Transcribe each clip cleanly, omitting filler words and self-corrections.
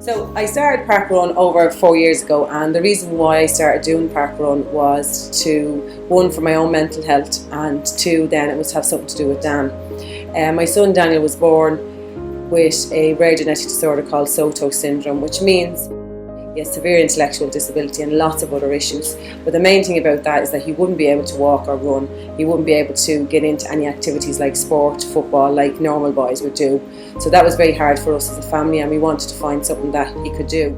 So I started Parkrun over 4 years ago, and the reason why I started doing Parkrun was to, one, for my own mental health, and two, then it was to have something to do with Dan. My son Daniel was born with a rare genetic disorder called Soto syndrome, which means he has severe intellectual disability and lots of other issues. But the main thing about that is that he wouldn't be able to walk or run. He wouldn't be able to get into any activities like sport, football, like normal boys would do. So that was very hard for us as a family, and we wanted to find something that he could do.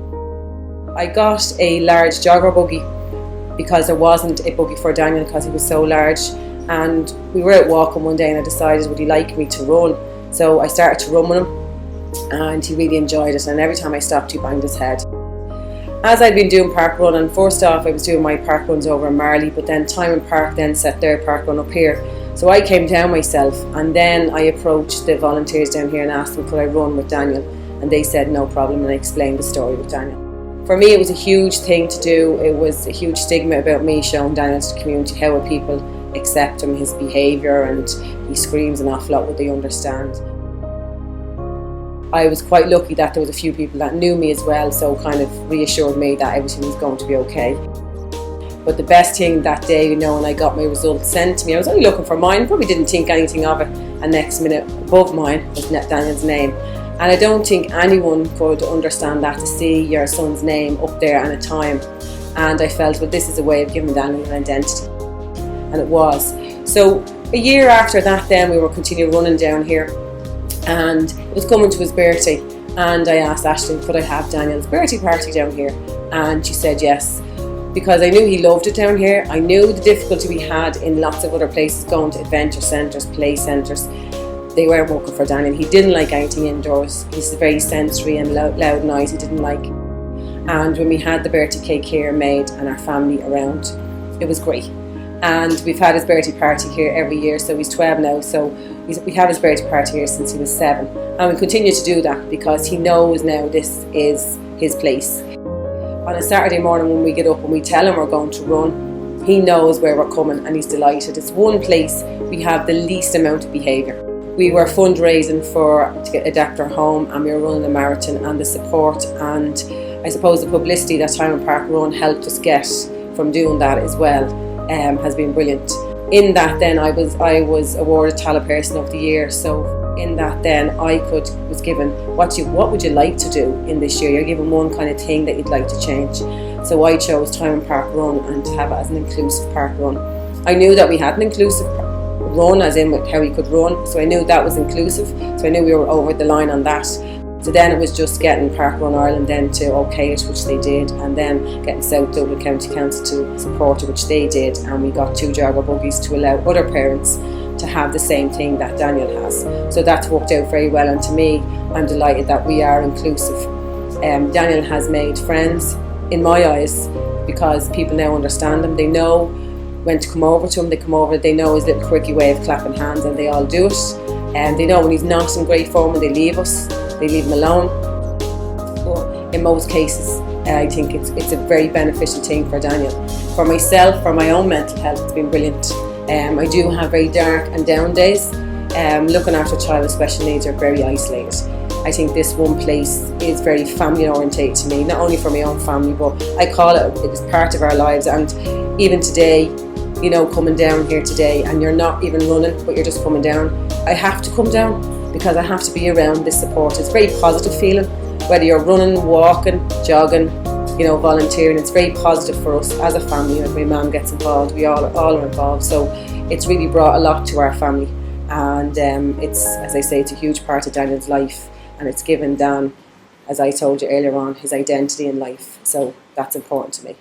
I got a large jogger buggy because there wasn't a buggy for Daniel because he was so large. And we were out walking one day and I decided, would he like me to run? So I started to run with him and he really enjoyed it, and every time I stopped he banged his head. As I'd been doing parkrun, and first off I was doing my parkruns over in Marley, but then Time Park then set their parkrun up here. So I came down myself, and then I approached the volunteers down here and asked them could I run with Daniel, and they said no problem, and I explained the story with Daniel. For me it was a huge thing to do. It was a huge stigma about me showing Daniel to the community. How would people accept him, his behaviour, and he screams an awful lot, would they understand? I was quite lucky that there was a few people that knew me as well, so kind of reassured me that everything was going to be okay. But the best thing that day, when I got my results sent to me, I was only looking for mine, probably didn't think anything of it, and next minute above mine was Daniel's name. And I don't think anyone could understand that, to see your son's name up there and a time. And I felt, well, this is a way of giving Daniel an identity. And it was. So a year after that then we were continuing running down here, and it was coming to his birthday, and I asked Ashley could I have Daniel's birthday party down here, and she said yes, because I knew he loved it down here. I knew the difficulty we had in lots of other places, going to adventure centres, play centres. They weren't working for Daniel. He didn't like anything indoors. He's very sensory and loud noise he didn't like. And when we had the birthday cake here made and our family around, it was great. And we've had his birthday party here every year, so he's 12 now, so we have his birthday party here since he was 7. And we continue to do that because he knows now this is his place. On a Saturday morning when we get up and we tell him we're going to run, he knows where we're coming and he's delighted. It's one place we have the least amount of behaviour. We were fundraising to adapt our home, and we were running a marathon, and the support and I suppose the publicity that Time Parkrun helped us get from doing that as well has been brilliant. In that then I was awarded Talent Person of the Year, so in that then I was given what would you like to do in this year. You're given one kind of thing that you'd like to change. So I chose Time Parkrun and to have it as an inclusive parkrun. I knew that we had an inclusive run, as in with how he could run, so I knew that was inclusive, so I knew we were over the line on that. So then it was just getting Parkrun Ireland then to okay it, which they did, and then getting South Dublin County Council to support it, which they did, and we got 2 jogger buggies to allow other parents to have the same thing that Daniel has. So that's worked out very well, and to me, I'm delighted that we are inclusive. Daniel has made friends, in my eyes, because people now understand him. They know when to come over to him, they know his little quirky way of clapping hands, and they all do it. And they know when he's not in great form and they leave us, they leave him alone. But in most cases, I think it's a very beneficial thing for Daniel. For myself, for my own mental health, it's been brilliant. I do have very dark and down days. Looking after a child with special needs are very isolated. I think this one place is very family orientated to me, not only for my own family, but I call it was part of our lives. And even today, coming down here today, and you're not even running, but you're just coming down, I have to come down because I have to be around this support. It's a very positive feeling, whether you're running, walking, jogging, volunteering. It's very positive for us as a family. When my mum gets involved, we all are involved. So it's really brought a lot to our family, and it's, as I say, it's a huge part of Daniel's life, and it's given Dan, as I told you earlier on, his identity in life. So that's important to me.